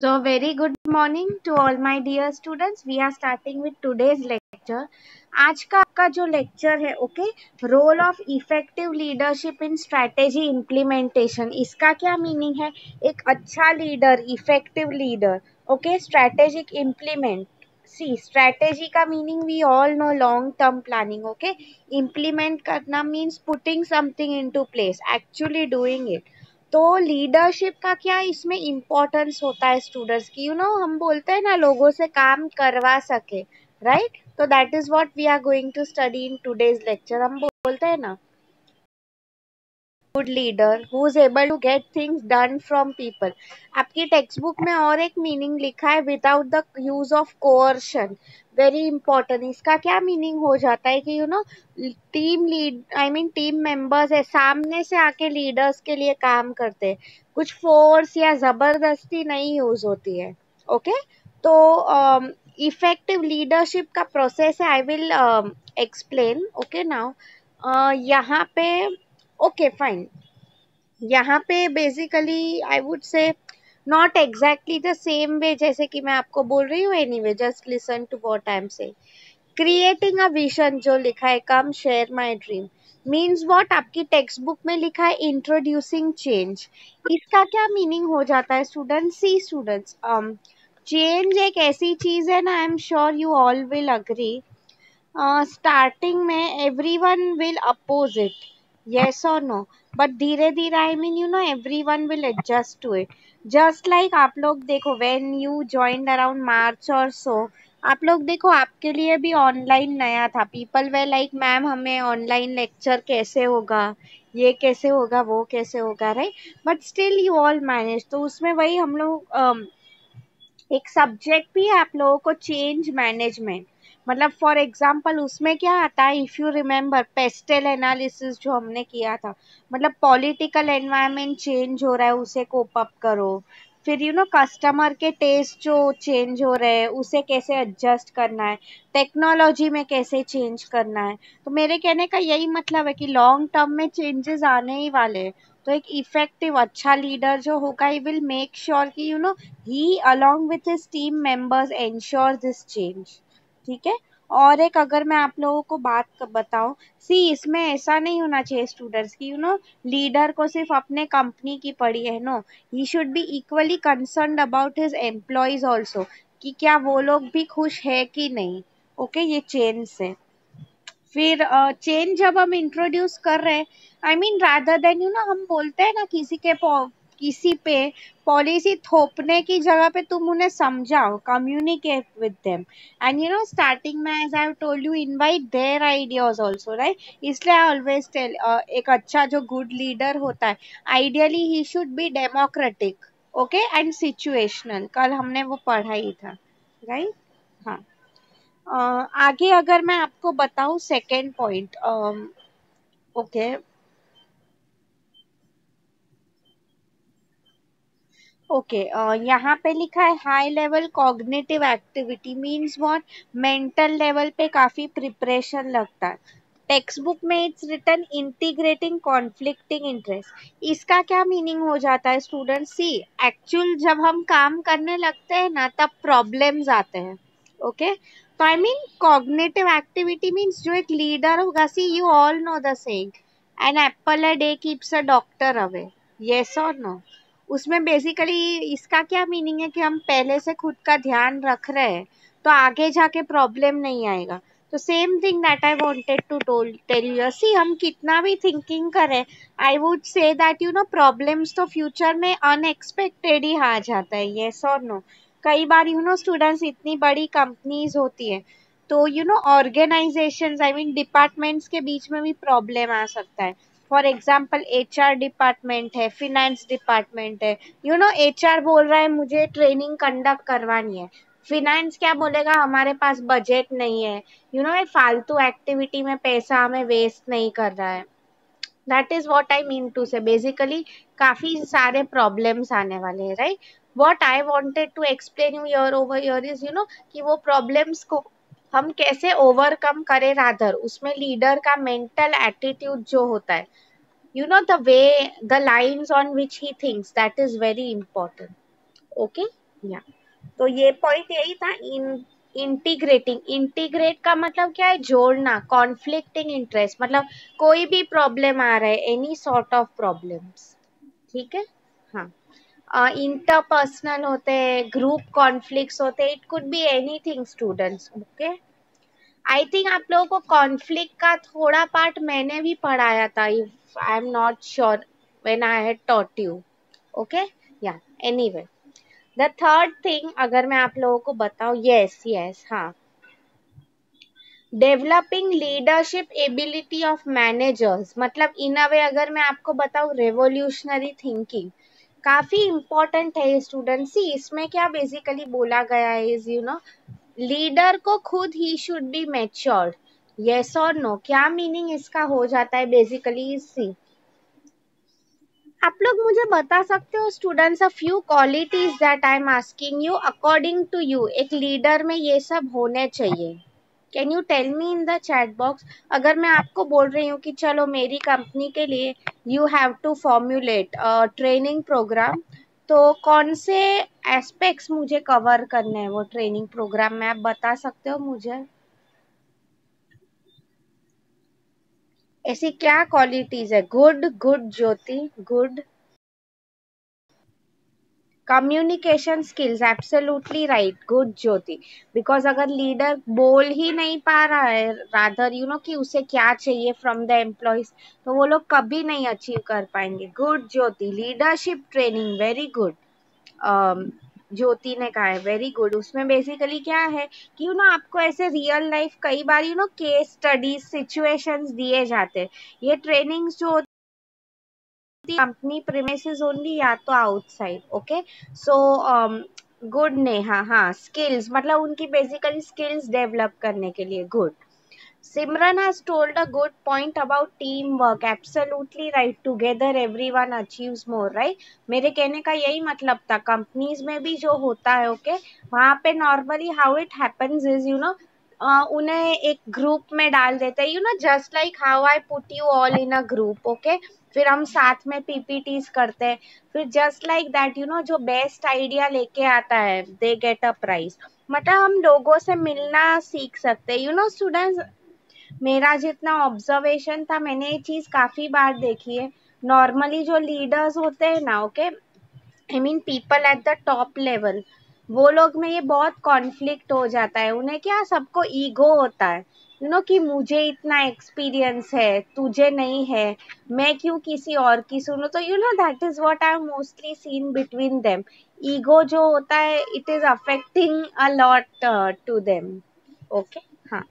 So, very good morning to all my dear students. We are starting with today's lecture. आज का आपका जो lecture है, okay, role of effective leadership in strategy implementation. इसका क्या meaning है? एक अच्छा leader, effective leader, okay, strategic implement. See strategy का meaning we all know, long term planning, okay. Implement करना means putting something into place, actually doing it. तो leadership का क्या इसमें इम्पोर्टेंस होता है स्टूडेंट्स की, हम बोलते हैं ना, लोगों से काम करवा सके, राइट. तो that is what we are going to study in today's lecture. हम बोलते हैं ना, good leader who is able to get things done from people. आपकी टेक्स्ट बुक में और एक मीनिंग लिखा है, without the use of coercion. Very important. इसका क्या मीनिंग हो जाता है कि team lead, I mean team members है, सामने से आके लीडर्स के लिए काम करते हैं. कुछ फोर्स या जबरदस्ती नहीं यूज होती है, ओके. तो इफेक्टिव लीडरशिप का प्रोसेस है, I will explain, okay. Now यहाँ पे, ओके फाइन, यहाँ पे basically I would say not exactly the same way जैसे कि मैं आपको बोल रही हूँ. Anyway, just listen to what I am say. Creating a vision जो लिखा है, come share my dream, means what आपकी टेक्स्ट बुक में लिखा है, इंट्रोड्यूसिंग चेंज. इसका क्या मीनिंग हो जाता है स्टूडेंट्स? सी स्टूडेंट्स, चेंज एक ऐसी चीज है ना, I am sure you all will agree. Starting में everyone will oppose it, yes or no, but धीरे धीरे, I mean everyone will adjust to it. Just like आप लोग देखो, when you joined around March or so, आप लोग देखो, आपके लिए भी ऑनलाइन नया था. पीपल वे लाइक, मैम हमें ऑनलाइन लेक्चर कैसे होगा, ये कैसे होगा, वो कैसे होगा, right. But still you all manage. तो उसमें वही हम लोग, एक सब्जेक्ट भी है आप लोगों को, चेंज मैनेजमेंट. मतलब फॉर एग्जाम्पल उसमें क्या आता है, if you remember pastel analysis जो हमने किया था. मतलब पॉलिटिकल एनवायरनमेंट चेंज हो रहा है, उसे कोप अप करो. फिर कस्टमर के टेस्ट जो चेंज हो रहे हैं, उसे कैसे एडजस्ट करना है, टेक्नोलॉजी में कैसे चेंज करना है. तो मेरे कहने का यही मतलब है कि लॉन्ग टर्म में चेंजेस आने ही वाले हैं. तो एक इफेक्टिव अच्छा लीडर जो होगा, ही विल मेक श्योर कि he along with his team members ensure this change. ठीक है. और एक अगर मैं आप लोगों को बात बताऊं, सी इसमें ऐसा नहीं होना चाहिए स्टूडेंट्स की लीडर को सिर्फ अपने कंपनी की पड़ी है. No, he should be equally concerned about his employees also, कि क्या वो लोग भी खुश है कि नहीं, ओके. ये चेंज से फिर चेंज जब हम इंट्रोड्यूस कर रहे हैं, आई मीन रादर देन हम बोलते हैं ना, किसी पे पॉलिसी थोपने की जगह पे तुम उन्हें समझाओ, communicate with them. And starting में, as I have told you, invite their ideas also, right. इसलिए आई ऑलवेज टेल, एक अच्छा जो गुड लीडर होता है, ideally he should B democratic, okay, and situational. कल हमने वो पढ़ा ही था, राइट. हाँ. आगे अगर मैं आपको बताऊं सेकेंड पॉइंट, ओके, ओके. यहाँ पे लिखा है, high level cognitive activity means what, mental level पे काफी प्रिपरेशन लगता है. टेक्स्ट बुक में it's written integrating conflicting interest. इसका क्या मीनिंग हो जाता है स्टूडेंट? सी एक्चुअल जब हम काम करने लगते हैं ना, तब प्रॉब्लम्स आते हैं, ओके. तो I mean cognitive activity means जो एक लीडर होगा, see you all know the saying, an apple a day keeps a doctor away, yes or no. उसमें बेसिकली इसका क्या मीनिंग है कि हम पहले से खुद का ध्यान रख रहे हैं, तो आगे जाके प्रॉब्लम नहीं आएगा. तो same thing that I wanted to tell you. See हम कितना भी थिंकिंग करें, I would say that problems तो फ्यूचर में अनएक्सपेक्टेड ही आ जाता है, यस और नो. कई बार स्टूडेंट्स, इतनी बड़ी कंपनीज होती है, तो ऑर्गेनाइजेशंस, आई मीन डिपार्टमेंट्स के बीच में भी प्रॉब्लम आ सकता है. फॉर एग्जाम्पल HR डिपार्टमेंट है, फिनेंस डिपार्टमेंट है. HR बोल रहा है मुझे ट्रेनिंग कंडक्ट करवानी है, फिनेंस क्या बोलेगा, हमारे पास बजट नहीं है, ये फालतू एक्टिविटी में पैसा हमें वेस्ट नहीं कर रहा है. That is what I mean to say. Basically काफी सारे प्रॉब्लम्स आने वाले हैं, right. What I wanted to explain you your over your is कि वो प्रॉब्लम्स को हम कैसे ओवरकम करें, रादर उसमें लीडर का मेंटल एटीट्यूड जो होता है, the way, the lines on which he thinks, that is very important, okay. या तो ये पॉइंट यही था। इंटीग्रेटिंग, इंटीग्रेट का मतलब क्या है? जोड़ना। कॉन्फ्लिक्टिंग इंटरेस्ट मतलब कोई भी प्रॉब्लम आ रहा है, एनी सॉर्ट ऑफ प्रॉब्लम्स, ठीक है। हाँ, इंटरपर्सनल होते हैं, ग्रुप कॉन्फ्लिक्ट्स होते हैं, it could be anything students, okay. I think आप लोगों को कॉन्फ्लिक्ट का थोड़ा पार्ट मैंने भी पढ़ाया था, if I am not sure when I had taught you, okay. या एनीवे, द थर्ड थिंग अगर मैं आप लोगों को बताऊं, यस यस, हाँ, developing leadership ability of managers मतलब इन अ वे अगर मैं आपको बताऊं, रेवोल्यूशनरी थिंकिंग काफी इंपॉर्टेंट है स्टूडेंट। सी इसमें क्या बेसिकली बोला गया है, इज यू नो, लीडर को खुद ही should B matured, yes or no. क्या मीनिंग इसका हो जाता है बेसिकली? सी आप लोग मुझे बता सकते हो students, a few qualities that I am asking you, according to you एक लीडर में ये सब होने चाहिए। Can you tell me in the chat box? अगर मैं आपको बोल रही हूँ कि चलो मेरी कंपनी के लिए you have to formulate training program, तो कौन से एस्पेक्ट्स मुझे कवर करने हैं वो ट्रेनिंग प्रोग्राम में, आप बता सकते हो मुझे? ऐसी क्या क्वालिटीज है? Good, good Jyoti, good communication skills, absolutely right, good Jyoti. Because अगर लीडर बोल ही नहीं पा रहा है, रादर यू नो कि उसे क्या चाहिए फ्रॉम द एम्प्लॉयज, तो वो लोग कभी नहीं अचीव कर पाएंगे। गुड ज्योति, लीडरशिप ट्रेनिंग, वेरी गुड। ज्योति ने कहा है वेरी गुड। उसमें बेसिकली क्या है कि यू नो आपको ऐसे रियल लाइफ कई बार you know case studies situations दिए जाते हैं। ये ट्रेनिंग्स जो कंपनी प्रीमिसेस ओनली या तो आउटसाइड, ओके। सो गुड ने, हाँ हाँ, स्किल्स मतलब उनकी बेसिकली स्किल्स डेवलप करने के लिए good. Simran has told a good point about teamwork. Absolutely right. Together everyone achieves more, right? मेरे कहने का यही मतलब था। कंपनीज में भी जो होता है, ओके, वहाँ पे normally how it happens is you no, उन्हें एक ग्रुप में डाल देते हैं, you know, just like how I put you all in a group, okay. फिर हम साथ में पीपीटीज करते हैं। फिर just like that you know, जो बेस्ट आइडिया लेके आता है दे गेट अ प्राइज। मतलब हम लोगों से मिलना सीख सकते हैं, यू नो स्टूडेंट्स। मेरा जितना ऑब्जर्वेशन था, मैंने ये चीज काफी बार देखी है। नॉर्मली जो लीडर्स होते हैं ना, okay, I mean people at the top level, वो लोग में ये बहुत कॉन्फ्लिक्ट हो जाता है। उन्हें क्या, सबको ईगो होता है, यू नो, कि मुझे इतना एक्सपीरियंस है, तुझे नहीं है, मैं क्यों किसी और की सुनूं। तो you know that is what I mostly seen between them. Ego जो होता है, it is affecting a lot to them, okay. हाँ,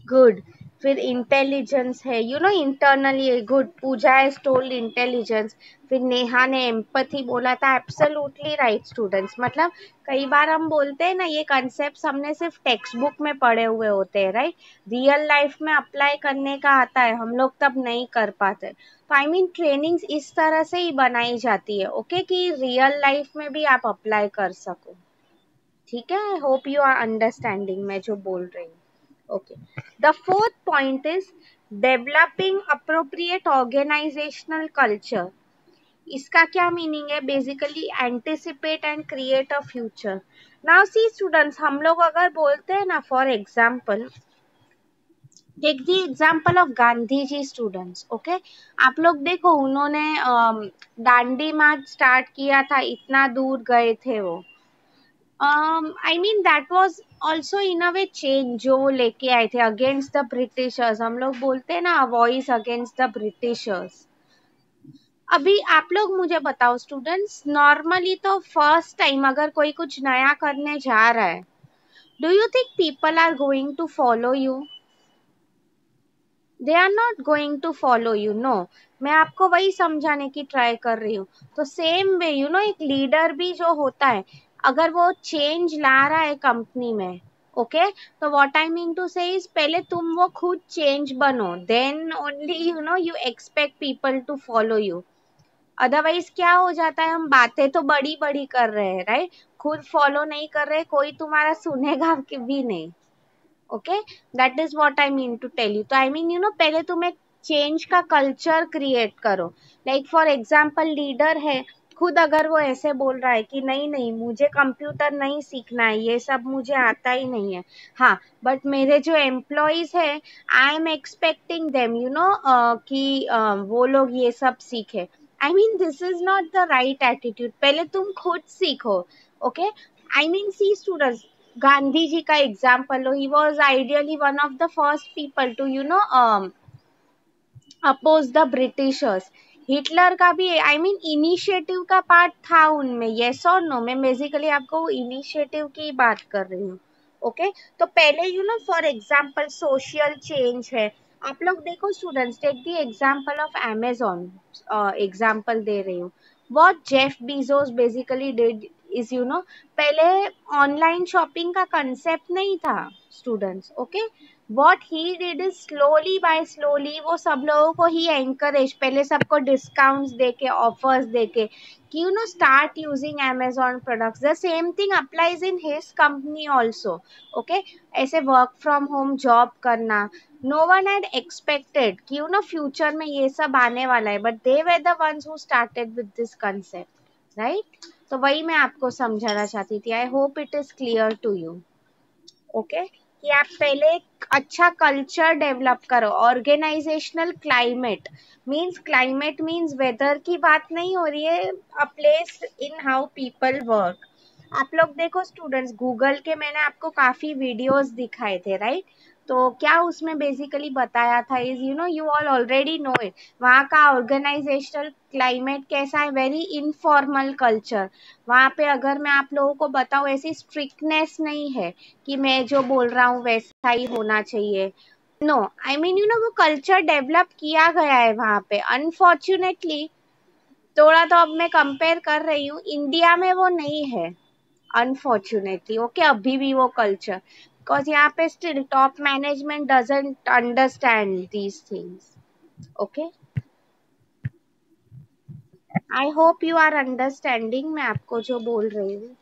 गुड। फिर इंटेलिजेंस है, you know, internally good. Puja has told intelligence. फिर नेहा ने एम्पैथी बोला था। Absolutely right students. मतलब कई बार हम बोलते हैं ना, ये कंसेप्ट हमने सिर्फ टेक्स्ट बुक में पढ़े हुए होते हैं, राइट? रियल लाइफ में अप्लाई करने का आता है, हम लोग तब नहीं कर पाते। तो आई मीन ट्रेनिंग्स इस तरह से ही बनाई जाती है, ओके, कि रियल लाइफ में भी आप अप्लाई कर सको, ठीक है। I hope you are understanding मैं जो बोल रही हूँ, okay. The fourth point is developing appropriate organizational culture. इसका क्या मीनिंग है? Basically anticipate and create a future. Now see students, हम लोग अगर बोलते हैं ना, for example, take the example of Gandhi ji students, okay. आप लोग देखो, उन्होंने दांडी मार्च स्टार्ट किया था, इतना दूर गए थे वो। I mean that was also in a way change जो वो लेके आए थे अगेंस्ट द ब्रिटिशर्स। हम लोग बोलते हैं ना, वॉइस अगेंस्ट द ब्रिटिशर्स। अभी आप लोग मुझे बताओ स्टूडेंट्स, नॉर्मली तो फर्स्ट टाइम अगर कोई कुछ नया करने जा रहा है, do you think people are going to follow you? They are not going to follow you, no. मैं आपको वही समझाने की ट्राई कर रही हूँ। तो सेम वे यू नो, एक लीडर भी जो होता है, अगर वो चेंज ला रहा है कंपनी में, ओके, तो what I mean to say is, पहले तुम वो खुद चेंज बनो, then only you know you expect people to follow you. Otherwise क्या हो जाता है, हम बातें तो बड़ी बड़ी कर रहे हैं, राइट, खुद फॉलो नहीं कर रहे, कोई तुम्हारा सुनेगा भी नहीं, ओके। That is what I mean to tell you. तो आई मीन यू नो, पहले तुम एक चेंज का कल्चर क्रिएट करो। लाइक फॉर एग्जाम्पल, लीडर है, खुद अगर वो ऐसे बोल रहा है कि नहीं नहीं मुझे कंप्यूटर नहीं सीखना है, ये सब मुझे आता ही नहीं है, हाँ बट मेरे जो एम्प्लॉयज है I am expecting them you know कि वो लोग ये सब सीखे, I mean this is not the right attitude. पहले तुम खुद सीखो। Okay, I mean see students, Gandhi ji का एग्जाम्पल लो, he was ideally one of the first people to you know oppose the Britishers. Hitler का भी आई मीन इनिशिएटिव का part था उनमें, यस और नो, मैं बेसिकली आपको इनिशिएटिव की बात कर रही हूँ। ओके, तो पहले you know for example social change है। आप लोग देखो students, take the example of Amazon, example दे रही हूँ। What Jeff Bezos basically did is you know, पहले ऑनलाइन शॉपिंग का कंसेप्ट नहीं था students. Okay, what he did is slowly by slowly वो सब लोगों को ही encourage, पहले सबको discounts देके offers देके कि you know start using Amazon products, the same thing applies in his company also। okay, ऐसे work from home job करना, no one had expected कि you know future में ये सब आने वाला है, but they were the ones who started with this concept, right? तो वही मैं आपको समझाना चाहती थी, I hope it is clear to you। Okay, कि आप पहले एक अच्छा कल्चर डेवलप करो। Organisational climate means, climate means weather की बात नहीं हो रही है, a place in how people work. आप लोग देखो स्टूडेंट्स, गूगल के मैंने आपको काफी वीडियोस दिखाए थे, राइट? तो क्या उसमें बेसिकली बताया था is you know you all already know it, वहाँ का ऑर्गेनाइजेशनल क्लाइमेट कैसा है, वेरी इनफॉर्मल कल्चर। वहाँ पे अगर मैं आप लोगों को बताऊँ, ऐसी स्ट्रिक्टनेस नहीं है कि मैं जो बोल रहा हूँ वैसा ही होना चाहिए। No, I mean you know वो कल्चर डेवलप किया गया है वहाँ पे। अनफॉर्चुनेटली थोड़ा तो अब मैं कंपेयर कर रही हूँ, इंडिया में वो नहीं है अनफॉर्चुनेटली। ओके, अभी भी वो कल्चर, बिकॉज यहाँ पे still top management doesn't understand these things. Okay, I hope you are understanding मैं आपको जो बोल रही हूँ।